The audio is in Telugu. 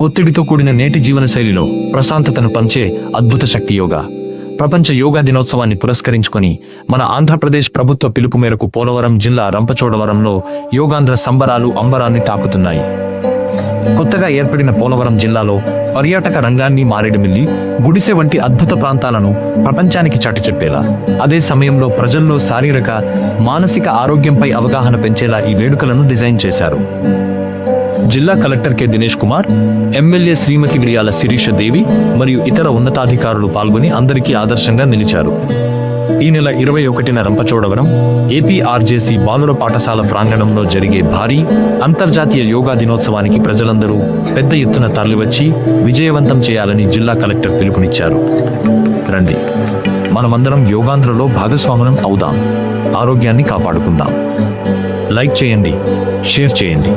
ఒత్తిడితో కూడిన నేటి జీవనశైలిలో ప్రశాంతతను పంచే అద్భుత శక్తి యోగా. ప్రపంచ యోగా దినోత్సవాన్ని పురస్కరించుకొని మన ఆంధ్రప్రదేశ్ ప్రభుత్వ పిలుపు మేరకు పోలవరం జిల్లా రంపచోడవరంలో యోగాంధ్ర సంబరాలు అంబరాన్ని తాకుతున్నాయి. కొత్తగా ఏర్పడిన పోలవరం జిల్లాలో పర్యాటక రంగాన్ని మారేడుమిల్లి, గుడిసె వంటి అద్భుత ప్రాంతాలను ప్రపంచానికి చాటి చెప్పేలా, అదే సమయంలో ప్రజల్లో శారీరక, మానసిక ఆరోగ్యంపై అవగాహన పెంచేలా ఈ వేడుకలను డిజైన్ చేశారు. జిల్లా collector K Dinesh Kumar, MLA Shrimati Miriyala Sirisha దేవి మరియు ఇతర ఉన్నతాధికారులు పాల్గొని అందరికీ ఆదర్శంగా నిలిచారు. ఈ నెల 21న రంపచోడవరం ఏపీఆర్జేసీ బాలుర పాఠశాల ప్రాంగణంలో జరిగే భారీ అంతర్జాతీయ యోగా దినోత్సవానికి ప్రజలందరూ పెద్ద ఎత్తున తరలివచ్చి విజయవంతం చేయాలని జిల్లా కలెక్టర్ పిలుపునిచ్చారు. రండి, మనమందరం యోగాంధ్రలో భాగస్వాములం అవుదాం, ఆరోగ్యాన్ని కాపాడుకుందాం. లైక్ చేయండి, షేర్ చేయండి.